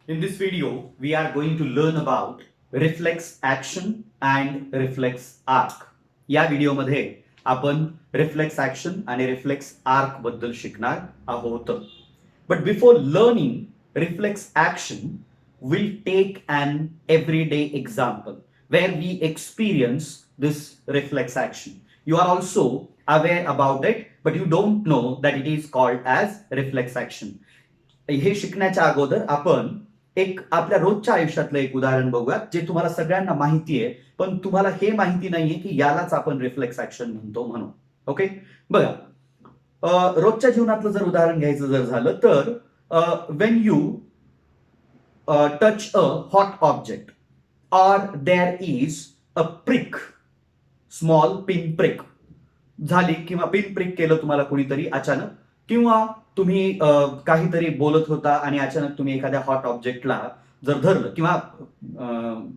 In this video, we are going to learn about reflex action and reflex arc. या व्हिडिओमध्ये आपण reflex action आणि reflex arc बद्दल शिकणार आहोत. But before learning reflex action, we'll take an everyday example where we experience this reflex action. You are also aware about it, but you don't know that it is called as reflex action. हे शिकण्याच्या अगोदर आपण एक आपल्या रोजच्या आयुष्यातलं एक उदाहरण बघूयात जे तुम्हाला सगळ्यांना माहिती आहे, पण तुम्हाला हे माहिती नाहीये की यालाच आपण रिफ्लेक्स ऍक्शन म्हणतो म्हणून. ओके, बघा, रोजच्या जीवनातलं जर उदाहरण घ्यायचं जर झालं तर when you touch a hot object or there is a prick, small pin prick झाली किंवा पिन प्रिक केलं तुम्हाला कोणीतरी अचानक, किंवा तुम्ही काहीतरी बोलत होता आणि अचानक तुम्ही एखाद्या हॉट ऑब्जेक्टला जर धरलं, किंवा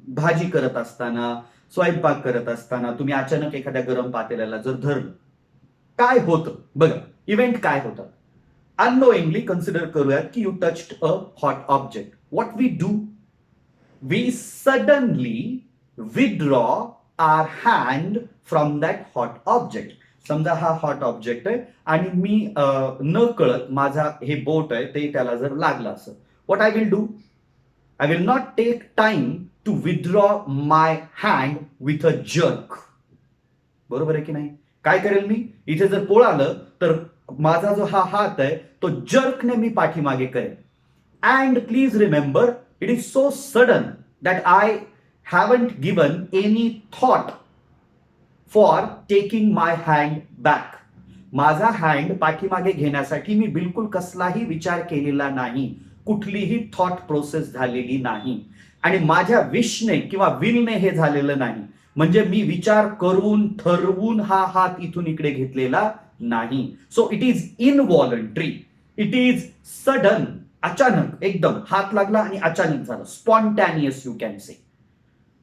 भाजी करत असताना, स्वयंपाक करत असताना तुम्ही अचानक एखाद्या गरम पातेल्याला जर धरलं, काय होतं बघा, इव्हेंट काय होतं. अननोइंगली कन्सिडर करूयात की you touched a hot object. What we do, we suddenly withdraw our hand from that hot object. समजा हा हॉट ऑब्जेक्ट आहे आणि मी न कळत माझा हे बोट आहे ते त्याला जर लागलं असं, what I will do, I will not take time to withdraw my hand with a jerk. बरोबर आहे की नाही? काय करेल मी, इथे जर पोळ आलं तर माझा जो हा हात आहे तो जर्कने मी पाठीमागे करेल. And please remember, it is so sudden that I haven't given any thought for taking my hand back. माझा हँड पाठीमागे घेण्यासाठी मी बिलकुल कसलाही विचार केलेला नाही, कुठलीही थॉट प्रोसेस झालेली नाही, आणि माझ्या विशने किंवा विलने हे झालेलं नाही. म्हणजे मी विचार करून ठरवून हा हात इथून इकडे घेतलेला नाही. So it is इनव्हॉलंटरी, it is sudden. अचानक एकदम हात लागला आणि अचानक झालं, स्पॉन्टॅनियस यू कॅन से.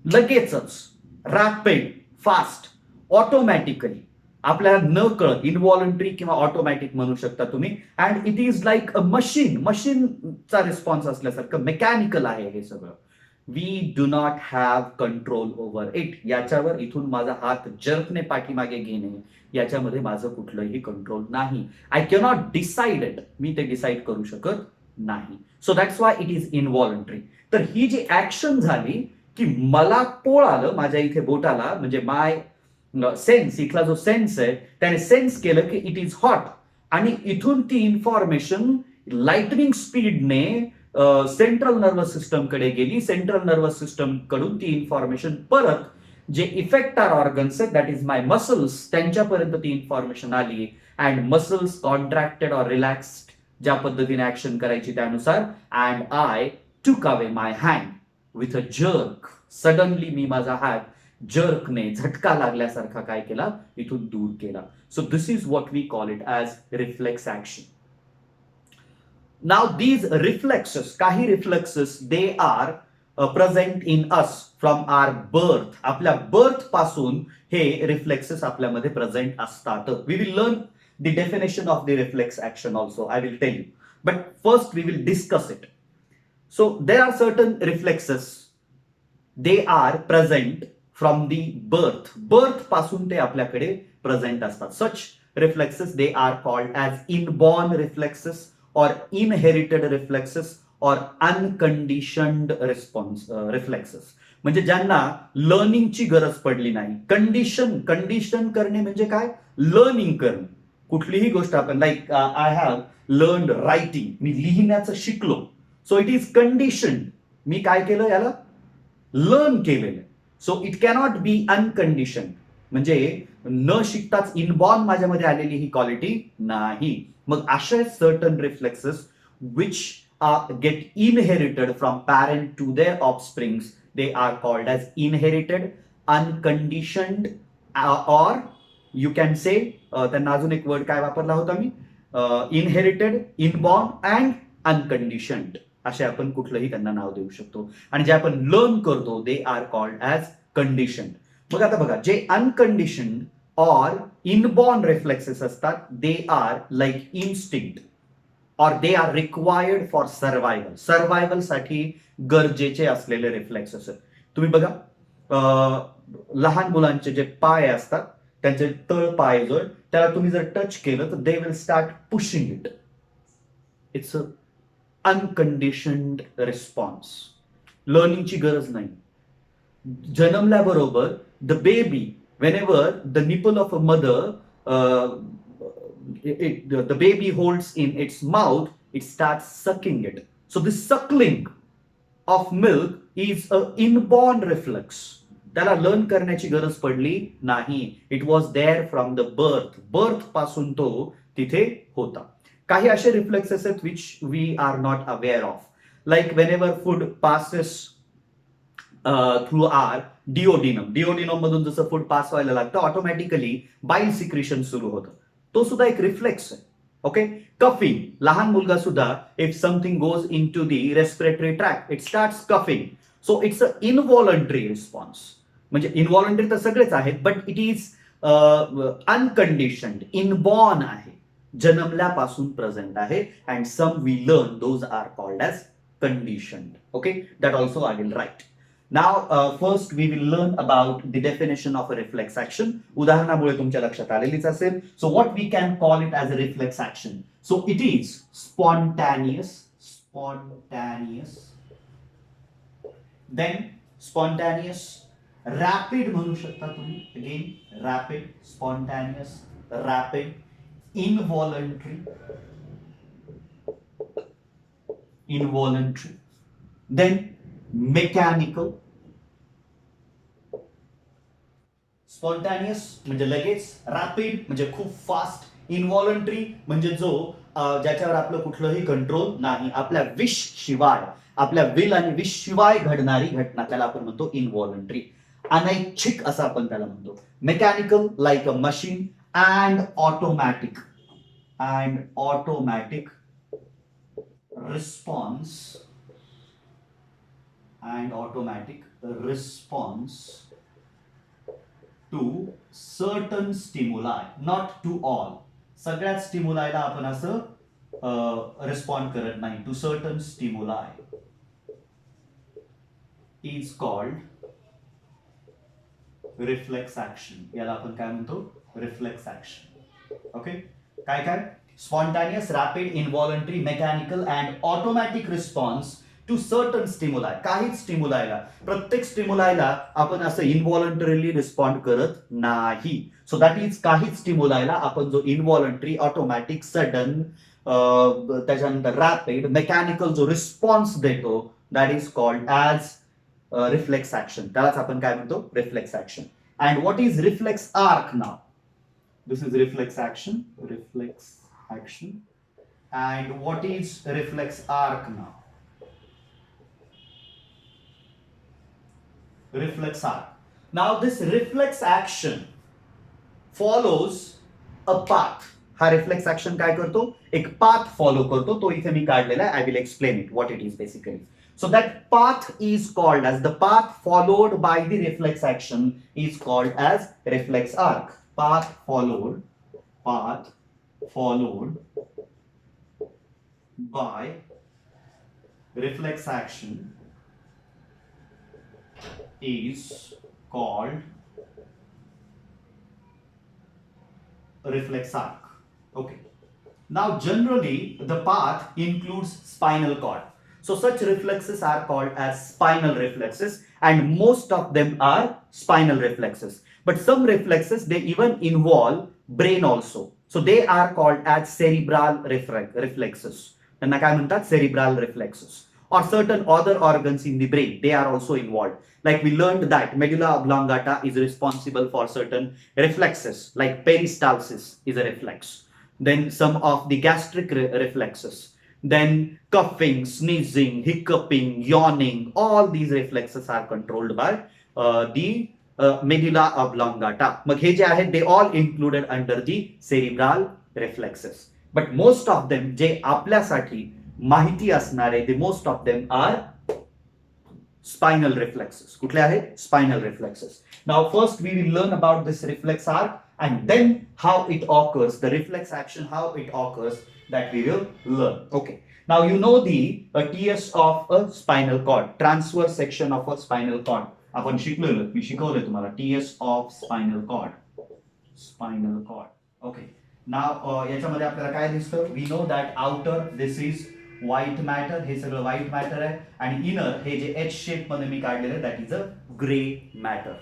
लगेचच, रॅपिड, फास्ट, ऑटोमॅटिकली, आपल्याला न कळत, इनव्हॉलंटरी किंवा ऑटोमॅटिक म्हणू शकता तुम्ही. And it is like a machine, मशीनचा रिस्पॉन्स असल्यासारखं मेकॅनिकल आहे हे सगळं. We do not have control over it. याच्यावर इथून माझा हात जर्कने पाठीमागे घेणे, याच्यामध्ये माझं कुठलंही कंट्रोल नाही. आय कॅनॉट डिसाइड इट, मी ते डिसाइड करू शकत नाही. So that's why it is इनव्हॉलंटरी. तर ही जी ऍक्शन झाली की मला पोळ आलं माझ्या इथे बोटाला, म्हणजे माय सेन्स, इथला जो सेन्स आहे त्याने सेन्स केलं की इट इज हॉट, आणि इथून ती इन्फॉर्मेशन लाइटनिंग स्पीडने सेंट्रल नर्वस सिस्टम कडे गेली. सेंट्रल नर्वस सिस्टम कडून ती इन्फॉर्मेशन परत जे इफेक्टर ऑर्गन्स आहेत, दॅट इज माय मसल्स, त्यांच्यापर्यंत ती इन्फॉर्मेशन आली. And muscles contracted or relaxed, ज्या पद्धतीने ऍक्शन करायची त्यानुसार. And I took away my hand with a jerk. Suddenly मी माझा हात जर्कने, झटका लागल्यासारखा काय केला, इथून दूर केला. So this is what we call it as reflex action. Now these reflexes, काही reflexes they are present in us from our birth. आपल्या बर्थ पासून हे रिफ्लेक्सेस आपल्यामध्ये प्रेझेंट असतात. We will learn the definition of the reflex action also, I will tell you, but first we will discuss it. So there are certain reflexes, they are present from the birth. Birth पासून ते आपल्याकडे present असतात. Such reflexes they are called as inborn reflexes or inherited reflexes or unconditioned response reflexes. म्हणजे ज्यांना लर्निंगची गरज पडली नाही. Condition करणे म्हणजे काय, लर्निंग करणे. कुठलीही गोष्ट आपण, like I have learn writing, मी लिहिण्याचं शिकलो. सो इट इज कंडिशन, मी काय केलं, याला लर्न केलेलं. So it cannot be uncondition, म्हणजे न शिकताच इनबॉर्न माझ्यामध्ये आलेली ही क्वालिटी नाही. मग अशा certain reflexes which get inherited from parent to their offsprings, they are called as inherited, unconditioned, or you can say, त्यांना अजून एक वर्ड काय वापरला होता मी, इनहेरिटेड, इनबॉर्न अँड अनकंडिशन्ड, असे आपण कुठलंही त्यांना नाव देऊ शकतो. आणि जे आपण लर्न करतो दे आर कॉल्ड ॲज कंडिशन्ड. मग आता बघा, जे अनकंडिशन्ड और इनबॉर्न रिफ्लेक्सेस असतात, they are like instinct. or they are required for survival. Survival साठी गरजेचे असलेले रिफ्लेक्सेस आहेत. तुम्ही बघा लहान मुलांचे जे पाय असतात त्यांचे तळ पाय जो त्याला तुम्ही जर टच केलं तर they will start pushing it. It's a unconditioned response. लर्निंगची गरज नाही. जन्मल्याबरोबर the baby whenever the nipple of a mother the baby holds in its mouth, it starts sucking it. So this suckling of milk is an inborn reflex. त्याला learn करण्याची गरज पडली नाही. It was there from the birth पासून तो तिथे होता. काही असे रिफ्लेक्सेस आहेत which we are not aware of, like whenever food passes through our duodenum मधून जसं फूड पास व्हायला लागतं ऑटोमॅटिकली बाईल सिक्रिशन सुरू होतं. तो सुद्धा एक रिफ्लेक्स आहे. ओके. कफिंग, लहान मुलगा सुद्धा if something goes into the respiratory tract it starts coughing. So it's a involuntary response. म्हणजे इनव्हॉलंटरी तर सगळेच आहेत, but it is unconditioned, inborn आहे, जन्मल्यापासून प्रेझेंट आहे. And some we learn, those are called as conditioned. Okay, that also I will write. Now, first we will learn about the definition of a reflex action. उदाहरणामुळे तुमच्या लक्षात आलेलीच असेल. So what we can call it as a reflex action? So it is spontaneous, then spontaneous, rapid म्हणू शकता तुम्ही. Again, rapid, spontaneous, rapid, involuntary, then mechanical. Spontaneous म्हणजे लगेच, rapid म्हणजे खूप फास्ट, इनव्हॉलंटरी म्हणजे जो ज्याच्यावर आपलं कुठलंही कंट्रोल नाही, आपल्या विश शिवाय, आपल्या विल आणि विश शिवाय घडणारी घटना, त्याला आपण म्हणतो इनव्हॉलंटरी. अनैच्छिक असं आपण त्याला म्हणतो. Mechanical like a machine, and automatic response to certain stimuli, not to all. सगळ्याच स्टिमुलायला आपण असं रिस्पॉन्ड करत नाही. To certain stimuli is called reflex action. याला आपण काय म्हणतो? Reflex action. ओके. काय spontaneous, rapid, involuntary, mechanical and automatic response to certain stimuli. काहीच स्टिमुलायला, प्रत्येक स्टिमुलायला आपण असं इनव्हॉलंटरीली रिस्पॉन्ड करत नाही. सो दॅट इज काही स्टिमुलायला आपण जो इनव्हॉलंटरी, ऑटोमॅटिक, सडन, त्याच्यानंतर रॅपिड, मेकॅनिकल जो रिस्पॉन्स देतो that is called as reflex action. त्यालाच आपण काय म्हणतो? Reflex action. And what is reflex arc now? This is reflex action. And what is reflex arc now? Reflex arc. Now this reflex action follows a path. हा reflex action काय करतो? एक path follow करतो. तो इथे मी काढलेला आहे. I will explain it what it is basically. So that path is called as, the path followed by the reflex action is called as reflex arc. Path followed by reflex action is called reflex arc. Okay. Now generally the path includes spinal cord. So such reflexes are called as spinal reflexes, and most of them are spinal reflexes. But some reflexes, they even involve brain also. So they are called as cerebral reflexes. त्यांना काय म्हणतात? cerebral reflexes. Or certain other organs in the brain, they are also involved. Like we learned that medulla oblongata is responsible for certain reflexes, like peristalsis is a reflex. Then some of the gastric reflexes. Then coughing, sneezing, hiccuping, yawning, all these reflexes are controlled by the medulla oblongata. मग हे जे आहेत, they all included under the cerebral reflexes. But most of them जे आपल्यासाठी माहिती असणारे, the most of them are spinal reflexes. कुठले आहेत? Spinal reflexes. Now first we will learn about this reflex arc and then how it occurs, the reflex action, how it occurs, that we will learn. Okay. Now you know the TS of a spinal cord, transverse section of a spinal cord. आपण शिकलेलो, मी शिकवलंय तुम्हाला TS of spinal cord. Spinal cord. Okay. Now याच्यामध्ये आपल्याला काय दिसतं? We know that outer this is white matter, हे सगळं white matter आहे, आणि इनर हे जे एच शेप मध्ये मी काढलेलं that is a grey matter.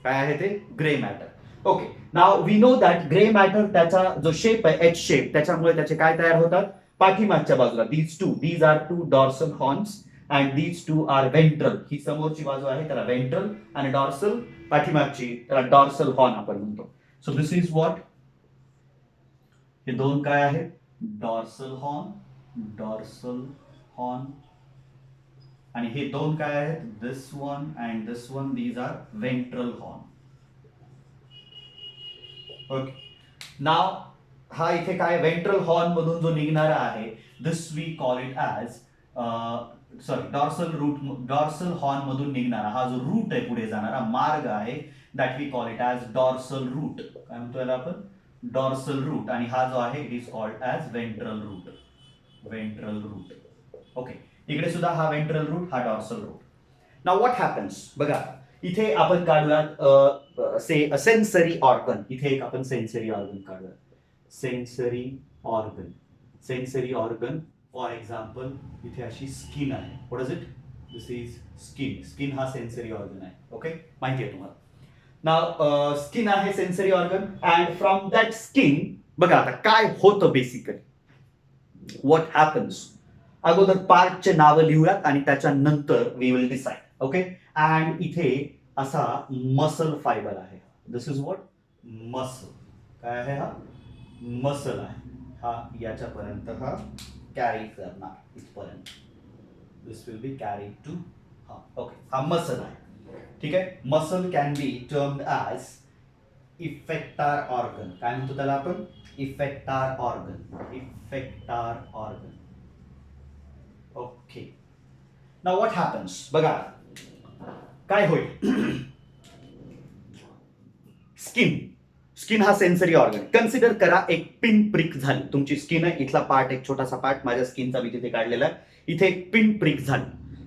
काय आहे ते? Grey matter. ओके. नाव we know that grey matter त्याचा जो शेप आहे एच शेप, त्याच्यामुळे त्याचे काय तयार होतात? पाठीमागच्या बाजूला these are two dorsal horns and these two are ventral. ही समोरची बाजू आहे त्याला वेंट्रल, आणि डॉर्सल पाठीमागची त्याला डॉर्सल हॉर्न आपण म्हणतो. सो दिस इज व्हॉट, हे दोन काय आहेत? डॉर्सल हॉर्न, आणि हे दोन काय आहेत? This one and this one, these are ventral horn. Okay. Now हा इथे काय वेंट्रल हॉर्न मधून जो निघणारा आहे, this we call it as dorsal horn मधून निघणारा हा जो रूट आहे, पुढे जाणारा मार्ग आहे, that we call it as dorsal root. काय म्हणतो याला आपण? Dorsal root. आणि हा जो आहे it is called as ventral root. Okay. इकडे सुद्धा हा वेंट्रल रूट, हा dorsal root. Now what happens बघा, इथे आपण काढूयात सेन्सरी ऑर्गन. इथे एक आपण सेन्सरी ऑर्गन काढूयात. सेन्सरी ऑर्गन फॉर एक्झाम्पल इथे अशी स्किन आहे. What is it? This is skin. Skin हा सेन्सरी ऑर्गन आहे. ओके, माहिती आहे तुम्हाला. नाव स्किन आहे sensory organ, and from that skin बघा आता काय होतं बेसिकली. व्हॉट हॅपन्स, अगोदर पार्टचे नावं लिहूयात आणि त्याच्यानंतर we will decide. Okay. And इथे असा मसल फायबर आहे. This is what? मसल. काय आहे हा? मसल आहे. हा याच्यापर्यंत हा कॅरी करणार इथपर्यंत. This will be carry to हा. ओके, हा मसल आहे. ठीक आहे. Muscle can be termed as effector organ. काय म्हणतो त्याला आपण? Effector organ. Okay. Now what happens बघा काय होईल. स्किन हा सेन्सरी ऑर्गन. कन्सिडर करा एक पिन प्रिक झाली. तुमची स्किन आहे, इथला पार्ट, एक छोटासा पार्ट माझ्या स्किनचा मी तिथे काढलेला आहे. इथे एक पिन प्रिक झाली.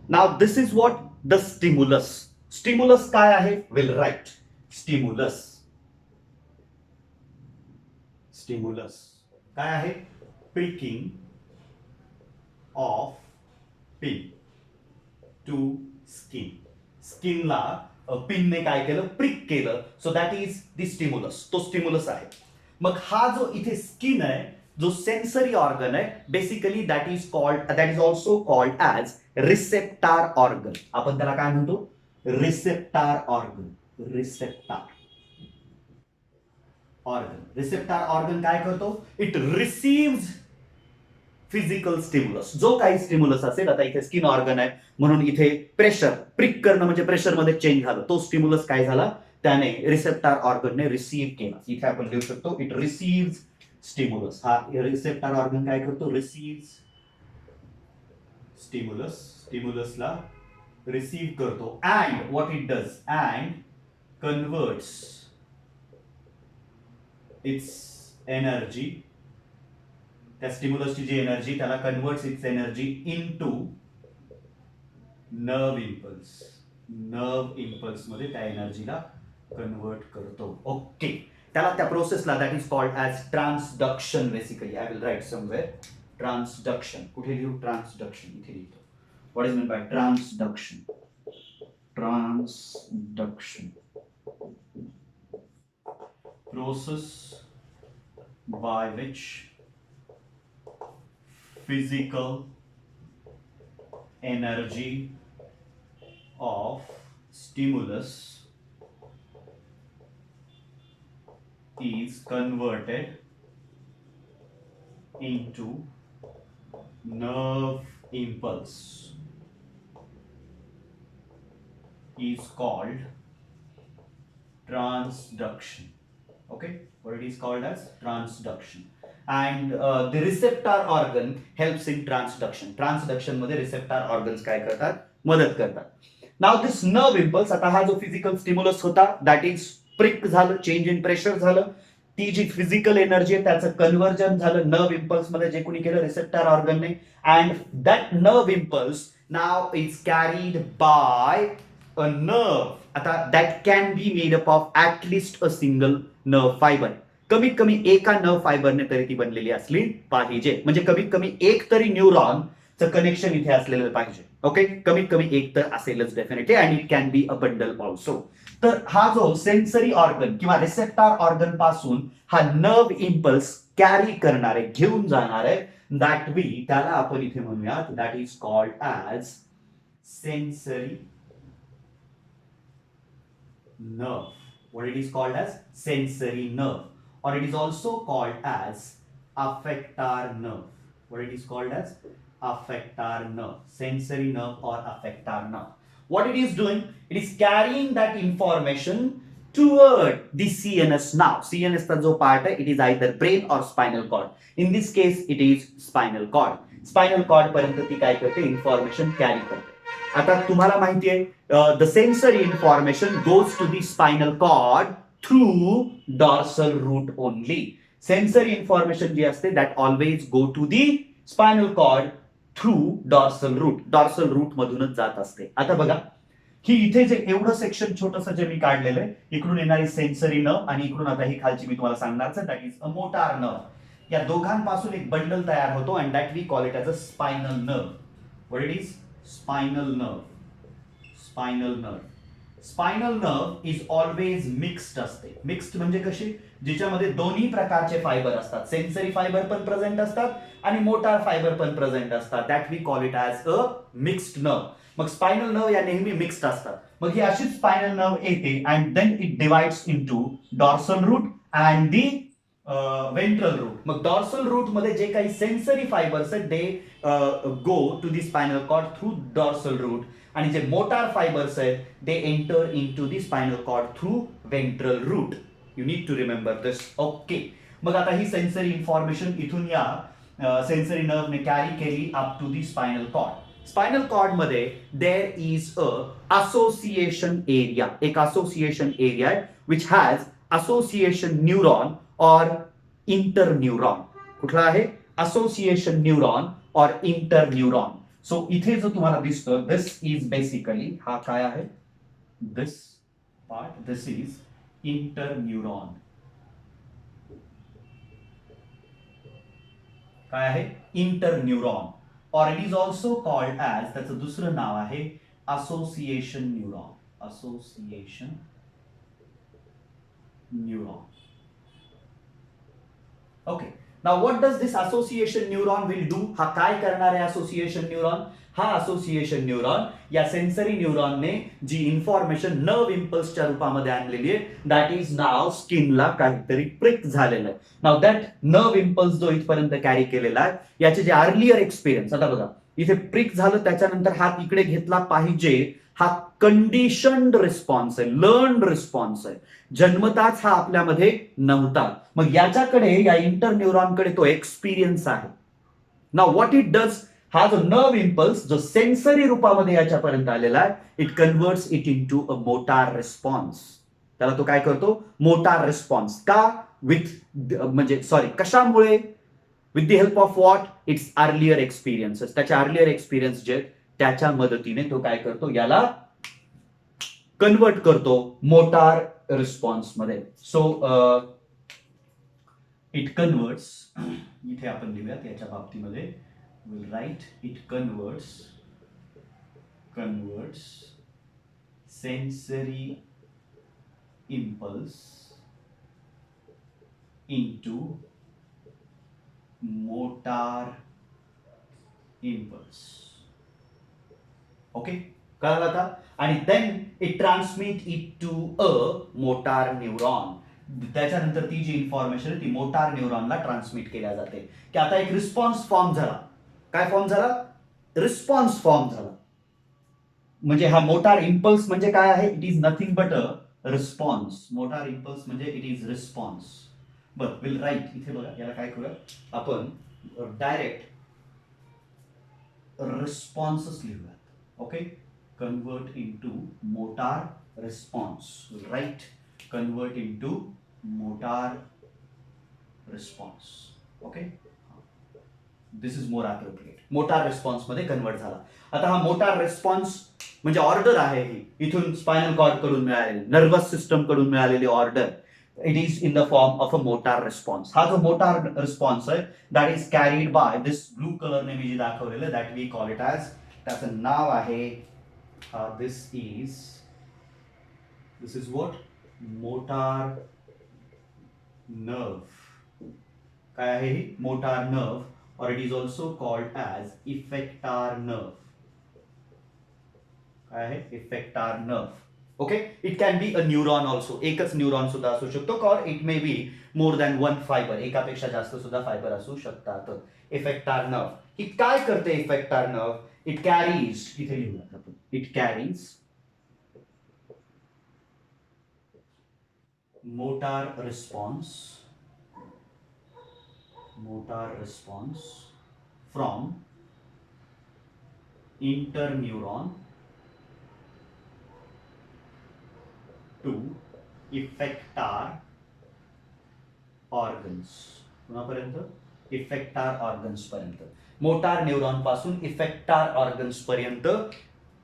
Now this is what? The stimulus. Stimulus काय आहे? Will write. स्टिम्युलस काय आहे? Pricking of pin to skin. स्किनला पिनने काय केलं? प्रिक केलं. So that is the stimulus. तो स्टिम्युलस आहे. मग हा जो इथे स्किन आहे, जो सेन्सरी ऑर्गन आहे, basically that is also called as receptor organ. आपण त्याला काय म्हणतो? Receptor organ. रिसेप्टार ऑर्गन काय करतो? It receives physical stimulus. जो काही स्टिम्युलस असेल, आता इथे स्किन ऑर्गन आहे म्हणून इथे प्रेशर, प्रिक करणं म्हणजे प्रेशर मध्ये चेंज झालं. तो स्टिम्युलस काय झाला? त्याने रिसेप्टार ऑर्गनने रिसीव्ह केला. इथे आपण लिहू शकतो इट रिसीव्ज स्टिम्युलस. हा रिसेप्टार ऑर्गन काय करतो? रिसीव्ज स्टिम्युलसला रिसीव्ह करतो. And what it does? And converts its energy. त्या स्टिम्युलसची जी एनर्जी, त्याला converts its energy into nerve impulse मध्ये त्या एनर्जीला कन्वर्ट करतो. ओके. त्याला त्या प्रोसेसला that is called as transduction. Basically I will write somewhere transduction. कुठे लिहू? ट्रान्सडक्शन इथे लिहितो. What is mean by transduction? Process by which physical energy of stimulus is converted into nerve impulse is called transduction. Okay, what it is called as transduction. And the receptor organ helps in transduction. Transduction मध्ये receptor organs काय करतात? मदत करतात. Now this nerve impulse, आता हा जो physical stimulus होता, that is prick झालं, change in pressure झालं, ती जी फिजिकल एनर्जी आहे त्याचं कन्व्हर्जन झालं नर्व इम्पल्स मध्ये, जे कोणी केलं रिसेप्टर ऑर्गनने, and that nerve impulse now is carried by a nerve. आता that can be made up of at least a single nerve fibre. कमीत कमी एका नर्व फायबरने तरी ती बनलेली असली पाहिजे. म्हणजे कमीत कमी एक तरी न्यूरॉनचं कनेक्शन इथे असलेलं पाहिजे. ओके, कमीत कमी एक तर असेलच definitely, and it can be a bundle also. तर हा जो सेन्सरी ऑर्गन किंवा रिसेप्टर ऑर्गन पासून हा नर्व इम्पल्स कॅरी करणारे, घेऊन जाणारे, दॅट वी, त्याला आपण इथे म्हणूयात that is called as sensory nerve. What it is called as sensory nerve, or it is also called as affector nerve. What it is called as affector nerve, sensory nerve or affector nerve. What it is doing, it is carrying that information toward the CNS. Now CNS का जो part है, it is either brain or spinal cord. In this case it is spinal cord. Spinal cord पर्यंत ती काय करते, information carry करते. आता तुम्हाला माहिती आहे, the sensory information goes to the spinal cord through dorsal root only. Sensory information जी असते that always go to the spinal cord through dorsal root. Dorsal root मधूनच जात असते. आता बघा, ही इथे जे एवढं सेक्शन छोटस जे मी काढलेलं आहे, इकडून येणारी सेन्सरी नर्व आणि इकडून आता ही खालची मी तुम्हाला सांगणार that is a motor nerve. या दोघांपासून एक बंडल तयार होतो and that we call it as a spinal nerve. What it is spinal nerve. Spinal nerve. Spinal nerve is always mixed असते. मिक्स्ड म्हणजे कशी, जिच्यामध्ये दोन्ही प्रकारचे फायबर असतात. सेन्सरी फायबर पण प्रेझेंट असतात आणि मोटार फायबर पण प्रेझेंट असतात. That we call it as a mixed nerve. मग स्पाइनल नर्व या नेहमी मिक्स्ड असतात. मग ही अशीच स्पाइनल नर्व येते and then it divides into dorsal root and the ventral root. मग डॉर्सल रूट मध्ये जे काही सेन्सरी फायबर्स आहेत they go to the spinal cord through dorsal root, आणि जे मोटार फायबर्स आहेत they enter into the spinal cord through ventral root. You need to remember this. Okay, मग आता ही सेन्सरी इन्फॉर्मेशन इथून या sensory नर्वने कॅरी केली up to the spinal cord. Spinal cord मध्ये there is a association area. एक association area आहे which has association neuron or inter neuron. कुठला आहे, association neuron or inter neuron. So इथे जो तुम्हाला दिसतो दिस इज बेसिकली, हा काय आहे, this part, this is inter neuron. काय आहे, inter neuron, or it is also called as, त्याचं दुसरं नाव आहे association neuron. Association neuron. Okay, now what does this association neuron will do. हा काय करणार आहे असोसिएशन न्यूरॉन. हा असोसिएशन न्यूरॉन या सेन्सरी न्यूरॉनने जी इन्फॉर्मेशन नर्व इम्पल्सच्या रूपामध्ये आणलेली आहे दॅट इज नाव स्किनला काहीतरी प्रिक झालेलं आहे. नाव दॅट नर्व इम्पल्स जो इथपर्यंत कॅरी केलेला आहे, याचे जे अर्लियर एक्सपिरियन्स, आता बघा इथे प्रिक झालं त्याच्यानंतर हात इकडे घेतला पाहिजे, हा कंडिशन्ड रिस्पॉन्स आहे, लर्न रिस्पॉन्स आहे. जन्मताच हा आपल्यामध्ये नव्हता. मग याच्याकडे, या इंटर न्यूरॉनकडे तो एक्सपिरियन्स आहे. नाउ व्हॉट इट डज, हा जो नर्व इम्पल्स जो सेन्सरी रूपामध्ये याच्यापर्यंत आलेला आहे, it converts it into a motor response. त्याला तो काय करतो, मोटार रिस्पॉन्स. का, विथ म्हणजे सॉरी कशामुळे, with the help of what, it's earlier experiences. त्याच्या अर्लियर एक्सपिरियन्स जे त्याच्या मदतीने तो काय करतो, याला कन्वर्ट करतो मोटार रिस्पॉन्स मध्ये. सो इट कन्वर्ट्स, इथे आपण लिहूयात याच्या बाबतीमध्ये, will write it converts sensory impulse into motor impulse. Okay, कळलं आता. आणि then it transmit it to a motor neuron. त्याच्यानंतर ती जी इन्फॉर्मेशन ती मोटार न्यूरॉनला ट्रान्समिट केल्या जाते की आता एक रिस्पॉन्स फॉर्म झाला. काय फॉर्म झाला, रिस्पॉन्स फॉर्म झाला. म्हणजे हा मोटार इम्पल्स म्हणजे काय आहे, it is nothing but a response. Motor impulse म्हणजे इट इज रिस्पॉन्स. बरं, विल राईट, इथे बघा याला काय करूया आपण, डायरेक्ट रिस्पॉन्सच लिहूयात. Okay, convert into motor response. Right, convert into motor response. Okay, this is more appropriate. Motor response मध्ये कन्वर्ट झाला. आता हा मोटार रिस्पॉन्स म्हणजे ऑर्डर आहे ही, इथून स्पायनल कॉर्ड कडून मिळालेली, नर्वस सिस्टम कडून मिळालेली order. It is in the form of a motor response. हा जो मोटार रिस्पॉन्स आहे that is carried by this blue कलरने मी जे दाखवलेलं that we call it as, त्याचं नाव आहे this is what, motor nerve. काय आहे ही? Motor nerve, or it is also called as effector nerve. काय आहे? effector nerve. Okay, it can be a neuron also. एकच न्यूरॉन सुद्धा असू शकतो, or it may be more than one fiber. एकापेक्षा जास्त सुद्धा फायबर असू शकतात. effector nerve. ही काय करते effector nerve? It carries, इथे लिहूया आपण, it carries motor response from interneuron to effector organs. कुणापर्यंत? इफेक्टार ऑर्गन्स पर्यंत. मोटार न्यूरॉन पासून इफेक्टार ऑर्गन्स पर्यंत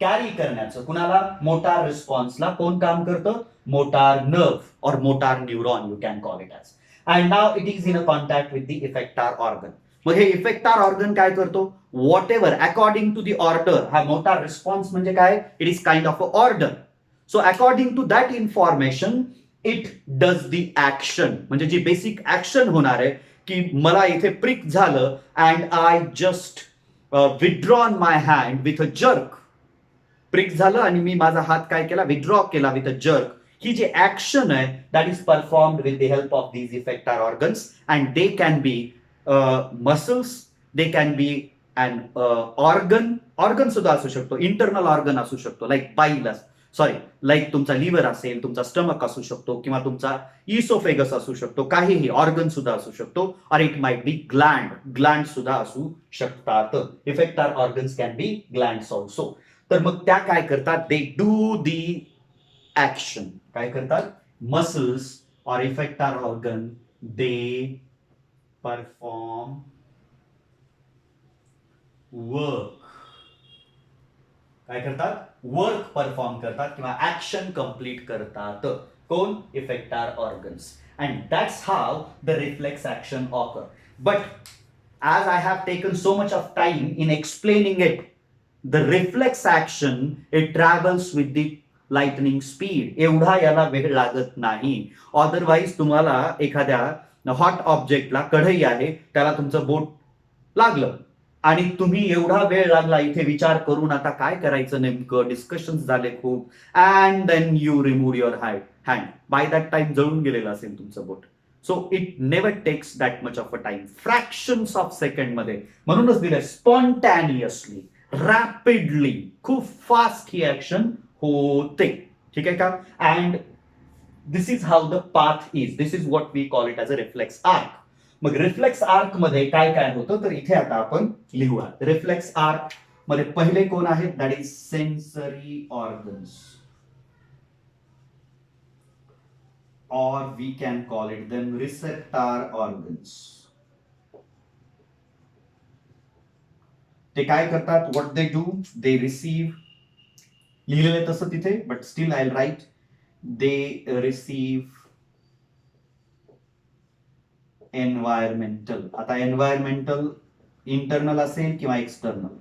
कॅरी करण्याचं कुणाला? मोटार रिस्पॉन्सला कोण काम करतं? Motor nerve or motor neuron, you can call it as. And now it is in a contact with the effector organ. मग हे इफेक्टार ऑर्गन काय करतो? Whatever according to the order. हा मोटार रिस्पॉन्स म्हणजे काय? It is kind of a order. So according to that information it does the action. म्हणजे जी basic action होणार आहे की मला इथे प्रिक झालं and I just withdrawn my hand with a jerk. Prick झालं आणि मी माझा हात काय केला? विथड्रॉ केला विथ अ जर्क. ही जी ऍक्शन आहे that is performed with the help of these effector organs and they can be muscles, they can be and organ सुद्धा असू शकतो, इंटरनल ऑर्गन असू शकतो, लाईक बाईल, सॉरी, लाईक तुमचा लिव्हर असेल, तुमचा स्टमक असू शकतो, किंवा तुमचा इसोफेगस असू शकतो, काहीही ऑर्गन सुद्धा असू शकतो, और इट माइट बी ग्लँड सुद्धा असू शकतात. Effector organs can be glands also. तर मग त्या काय करतात? They do the action. काय करतात? Muscles or effector organ they perform work. काय करतात? वर्क परफॉर्म करतात किंवा ऍक्शन कंप्लीट करतात. कोण? Effector organs. And that's how the reflex action occur. But as I have taken so much of time in explaining it, the reflex action, it travels with the lightning speed. एवढा याला वेळ लागत नाही. Otherwise तुम्हाला एखाद्या hot ऑब्जेक्टला, कढई आहे, त्याला तुमचं बोट लागलं आणि तुम्ही एवढा वेळ लागला इथे विचार करून आता काय करायचं नेमकं, डिस्कशन झाले खूप, and then you remove your hand. By that time जळून गेलेलं असेल तुमचं बोट. So it never takes that much of a time. Fractions of second मध्ये. म्हणूनच दिलंय स्पॉन्टॅनियसली, रॅपिडली, खूप फास्ट ही ऍक्शन होते. ठीक आहे का? And this is how the path is. This is what we call it as a reflex arc. मग रिफ्लेक्स आर्क मध्ये काय काय होतं तर इथे आता आपण लिहूया. रिफ्लेक्स आर्क मध्ये पहिले कोण आहेत? That is sensory organs, or we can call it them receptor organs. ते काय करतात? what they do, they receive, लिहिलेलं तसं तिथे, but still I'll write, they receive environmental. आता environmental इंटरनल असेल किंवा एक्सटर्नल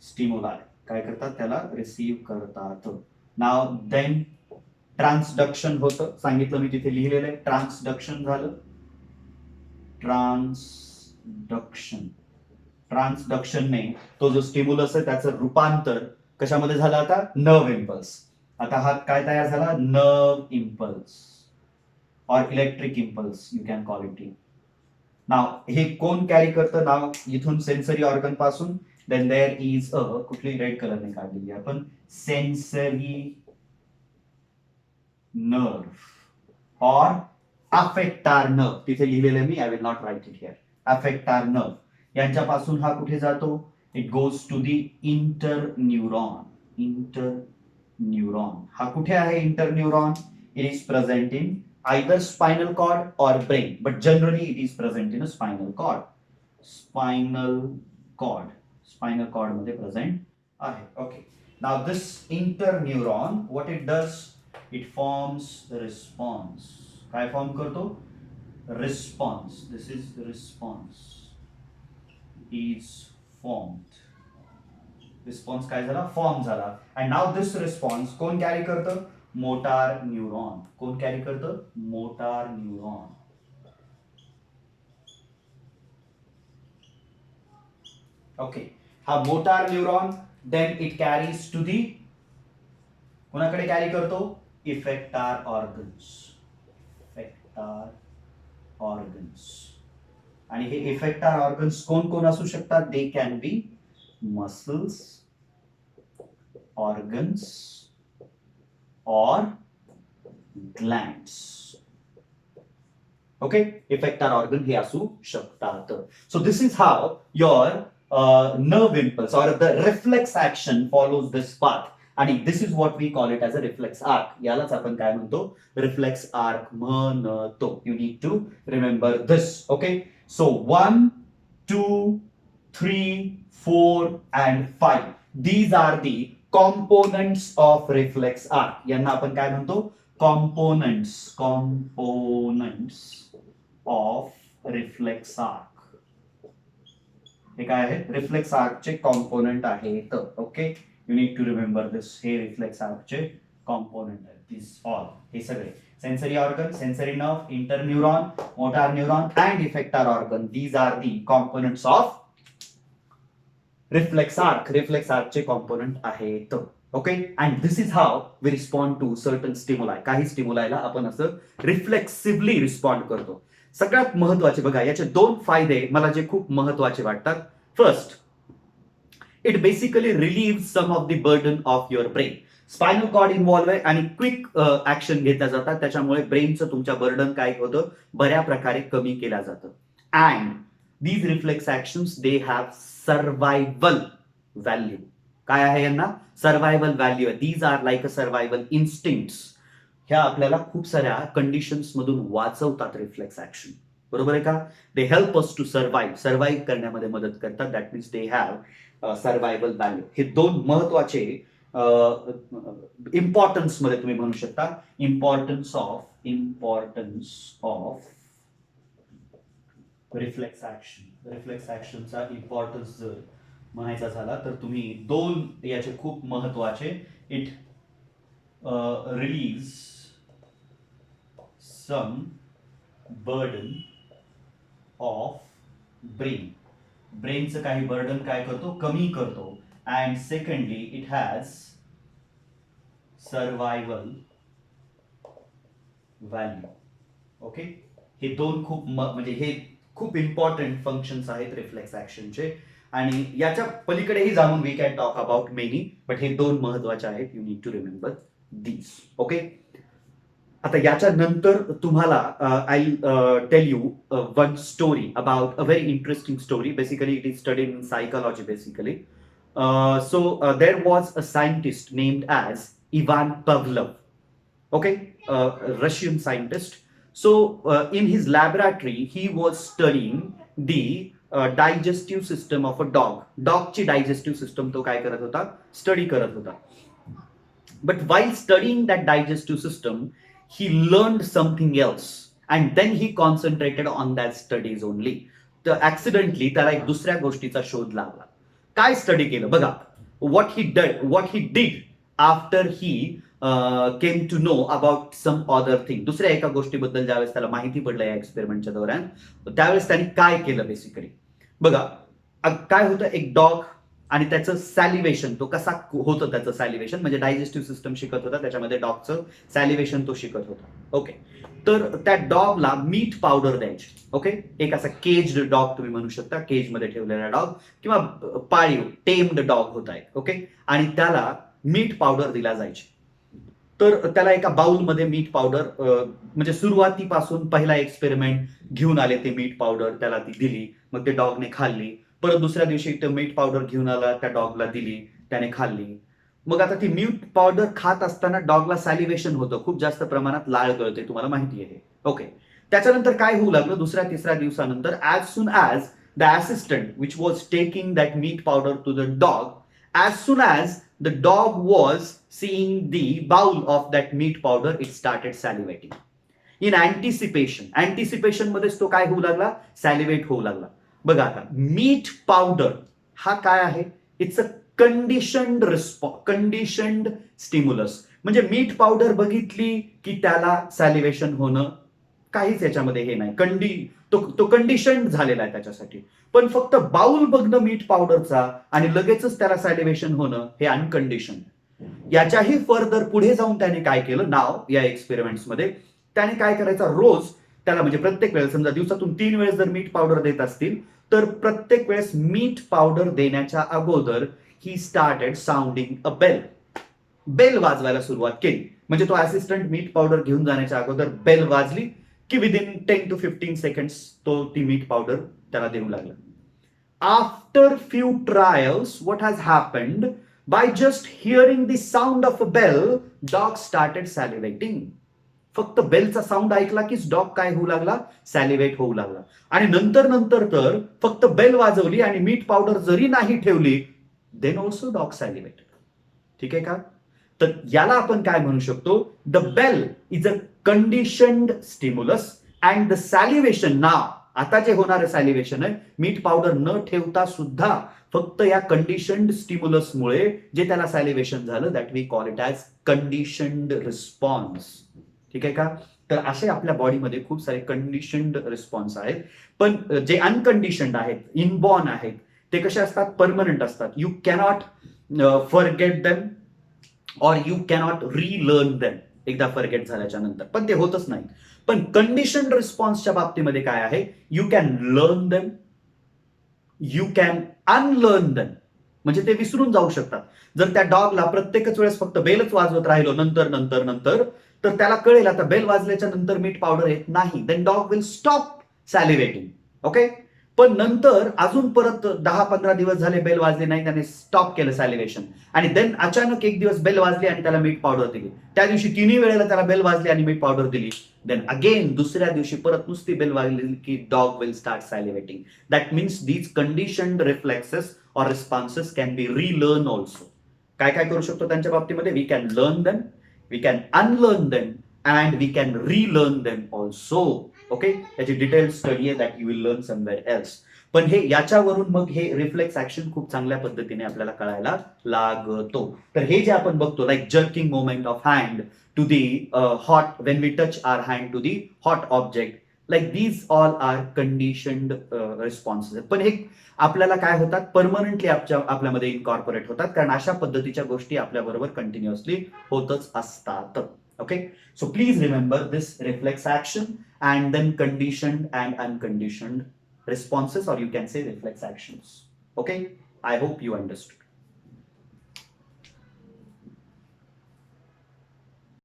स्टिम्युलाय काय करतात? त्याला रिसीव्ह करतात. नाव देन ट्रान्सडक्शन होतं, सांगितलं मी तिथे लिहिलेलं आहे. ट्रान्सडक्शन झालं. ट्रान्सडक्शनने तो जो स्टिम्युलस आहे त्याचं रूपांतर कशामध्ये झालं? आता नर्व इम्पल्स. आता हा काय तयार झाला? Nerve impulse or electric impulse, you can call it. Now हे कोण कॅरी करतं? नाव इथून सेन्सरी ऑर्गन पासून. देन देअर इज अ, कुठली रेड कलरने काढलेली आपण, सेन्सरी नर्व और अफेक्टार नर्व. तिथे लिहिलेलं मी, I will not write it here. Affector nerve यांच्यापासून हा कुठे जातो? It goes to the interneuron. Interneuron हा कुठे आहे? Interneuron it is present in either spinal cord or brain, but generally it is present in a spinal cord. Spinal मध्ये present आहे. Okay. Now this interneuron, what it does, it forms the response. काय form करतो? Response. This is the response is formed. Response काय झाला? Form झाला. And now this response कोण carry करतं? Motor neuron. कोण कॅरी करतं? Motor neuron. ओके. हा motor neuron then it carries to the, कोणाकडे कॅरी करतो? Effector organs. Effector organs. आणि हे इफेक्टार ऑर्गन्स कोण कोण असू शकतात? They can be muscles, organs or glands. Okay, effector organ हे असू शकतात. So this is how your nerve impulse or the reflex action follows this path. आणि this is what we call it as a reflex arc. यालाच आपण काय म्हणतो? Reflex arc म्हणतो. You need to remember this. Okay, so 1, 2, 3, 4 and 5. These are the components of reflex arc. यांना आपण काय म्हणतो? Components of reflex arc. हे काय आहे? Reflex arc चे component आहेत. Okay, you need to remember this. हे reflex arc चे component आहेत. These all, हे सगळे sensory organ, sensory nerve, interneuron, motor neuron and effector organ. These are the components of reflex arc. Reflex arc चे component आहेत. Okay, and this is how we respond to certain stimuli. काही स्टिम्युलायला आपण असं रिफ्लेक्सिव्हली respond करतो. सगळ्यात महत्वाचे बघा, याचे 2 फायदे मला जे खूप महत्वाचे वाटतात. First, it basically relieve some of the burden of your brain. Spinal cord involve आहे आणि क्विक ऍक्शन घेतल्या जातात, त्याच्यामुळे ब्रेनचं तुमच्या बर्डन काय होतं? बऱ्या प्रकारे कमी केलं जातं. And these reflex actions, they have survival value. काय आहे यांना? सर्व्हायवल व्हॅल्यू आहे. These are like a survival instincts. ह्या आपल्याला खूप साऱ्या कंडिशन्स मधून वाचवतात रिफ्लेक्स ऍक्शन. बरोबर आहे का? They help us to survive करण्यामध्ये मदत करतात. That means they have survival value. हे 2 महत्वाचे इम्पॉर्टन्स मध्ये तुम्ही म्हणू शकता. Importance of reflex action. Reflex ऍक्शनचा इम्पॉर्टन्स जर म्हणायचा झाला तर तुम्ही 2 याचे खूप महत्वाचे. It release some burden of brain. ब्रेनचं काही बर्डन काय करतो? कमी करतो. And secondly it has survival value. Okay, हे 2 खूप म्हणजे हे खूप इम्पॉर्टंट फंक्शन्स आहेत रिफ्लेक्स ऍक्शनचे. आणि याच्या पलीकडेही जाऊन we can talk about many, but हे 2 महत्वाचे आहेत. You need to remember these. Okay, आता याच्या नंतर तुम्हाला I tell you one story about a very interesting story. Basically it is studied in psychology basically. So there was a scientist named as Ivan Pavlov. Okay, Russian scientist. So in his laboratory he was studying the digestive system of a dog. Dog ची digestive system तो काय करत होता? Study करत होता. But while studying that digestive system he learned something else and then he concentrated on that studies only. तर accidentally त्याला एक दुसऱ्या गोष्टीचा शोध लागला. काय स्टडी केलं बघा? what he did after he came to know about some other thing. दुसऱ्या एका गोष्टीबद्दल ज्यावेळेस त्याला माहिती पडलं या एक्सपेरिमेंटच्या दौरान, त्यावेळेस त्यांनी काय केलं बेसिकली बघा. काय होतं? एक डॉग आणि त्याचं सॅलिव्हेशन, तो कसा होतं त्याचं सॅलिव्हेशन, म्हणजे डायजेस्टिव्ह सिस्टम शिकत होता, त्याच्यामध्ये डॉगचं सॅलिव्हेशन तो शिकत होता. ओके, तर त्या डॉगला मीठ पावडर द्यायची. ओके, एक असा केज्ड डॉग तुम्ही म्हणू शकता, केज मध्ये ठेवलेला डॉग किंवा पाळीव टेम्ड डॉग होता एक. ओके, आणि त्याला मीठ पावडर दिला जायची. तर त्याला एका बाउलमध्ये मीठ पावडर, म्हणजे सुरुवातीपासून पहिला एक्सपेरिमेंट घेऊन आले ते मीठ पावडर, त्याला ती दिली, मग ते डॉगने खाल्ली. परत दुसऱ्या दिवशी ते मीठ पावडर घेऊन आला, त्या डॉगला दिली, त्याने खाल्ली. मग आता ती मीठ पावडर खात असताना डॉगला सॅलिव्हेशन होतं, खूप जास्त प्रमाणात लाळ गळते, तुम्हाला माहिती आहे. ओके, त्याच्यानंतर काय होऊ लागलं, दुसऱ्या तिसऱ्या दिवसानंतर as soon as the assistant which was taking that meat powder to the dog, as soon as the dog was seeing the bowl of that meat powder, it started salivating in anticipation. Anticipation मध्येच तो काय होऊ लागला, सॅलिव्हेट होऊ लागला. बघा आता meet powder हा काय आहे, इट्स अ कंडिशन्ड स्टिम्युलस. म्हणजे मीठ पावडर बघितली की त्याला सॅलिव्हेशन होणं काहीच याच्यामध्ये हे नाही, तो कंडिशन झालेला आहे त्याच्यासाठी. पण फक्त बाउल बघणं मीठ पावडरचा आणि लगेचच त्याला सॅलिव्हेशन होणं हे अनकंडिशन. याच्याही फर्दर पुढे जाऊन त्याने काय केलं, नाव या एक्सपेरिमेंट्समध्ये त्याने काय करायचा, रोज त्याला म्हणजे प्रत्येक वेळेस समजा दिवसातून 3 वेळेस जर मीठ पावडर देत असतील तर प्रत्येक वेळेस मीठ पावडर देण्याच्या अगोदर he started sounding a bell. Bell वाजवायला सुरुवात केली. म्हणजे तो असिस्टंट मीठ पावडर घेऊन जाण्याच्या अगोदर बेल वाजली की विदिन 10 to 15 सेकंड्स तो ती मीठ पावडर त्याला देऊ लागला. After few trials what has happened, by just hearing the sound of a bell dog started salivating. फक्त बेलचा साऊंड ऐकला की डॉग काय होऊ लागला, सॅलिव्हेट होऊ लागला. आणि नंतर नंतर तर फक्त बेल वाजवली आणि मीठ पावडर जरी नाही ठेवली देन ऑल्सो डॉग सॅलिव्हेट. ठीक आहे का? तर याला आपण काय म्हणू शकतो, the bell is a conditioned stimulus and the salivation now, आता जे होणारं सॅलिव्हेशन आहे मीठ पावडर न ठेवता सुद्धा फक्त या कंडिशन्ड स्टिम्युलसमुळे जे त्याला सॅलिव्हेशन झालं, that we call it as conditioned response. ठीक आहे का? तर असे आपल्या बॉडीमध्ये खूप सारे कंडिशन्ड रिस्पॉन्स आहेत. पण जे अनकंडिशन्ड आहेत, इनबॉर्न आहेत, ते कसे असतात, परमनंट असतात. यू कॅनॉट फॉरगेट देम और यू कॅनॉट रीलर्न देम एकदा फॉरगेट झाल्याच्या नंतर, पण ते होतच नाही. पण कंडिशन रिस्पॉन्सच्या बाबतीमध्ये काय आहे, you can learn them, you can unlearn them. म्हणजे ते विसरून जाऊ शकतात. जर त्या डॉगला प्रत्येकच वेळेस फक्त बेलच वाजवत राहिलो नंतर नंतर नंतर तर त्याला कळेल आता बेल वाजल्याच्या नंतर मीठ पावडर येत नाही, then dog will stop salivating. Okay, पण नंतर अजून परत 10-15 दिवस झाले बेल वाजले नाही, त्याने स्टॉप केलं सॅलिव्हेशन आणि देन अचानक एक दिवस बेल वाजली आणि त्याला मीठ पावडर दिली. त्या दिवशी 3 वेळेला त्याला बेल वाजली आणि मीठ पावडर दिली. देन अगेन दुसऱ्या दिवशी परत नुसती बेल वाजली की dog will start salivating. That means these conditioned reflexes or responses can be relearn also. काय काय करू शकतो त्यांच्या बाबतीमध्ये, we can learn them, we can unlearn them and we can relearn them also. Okay, याची detail study आहे, that you will learn somewhere else. पण हे याच्यावरून मग हे रिफ्लेक्स ऍक्शन खूप चांगल्या पद्धतीने आपल्याला कळायला लागतो. तर हे जे आपण बघतो, like jerking moment of hand to the hot, when we touch our hand to the hot object, like these all are conditioned responses. पण हे आपल्याला काय होतात, परमनंटली आपल्यामध्ये इनकॉर्पोरेट होतात, कारण अशा पद्धतीच्या गोष्टी आपल्याबरोबर कंटिन्युअसली होतच असतात. Okay, so please remember this reflex action and then conditioned and unconditioned responses, or you can say reflex actions. Okay, I hope you understood.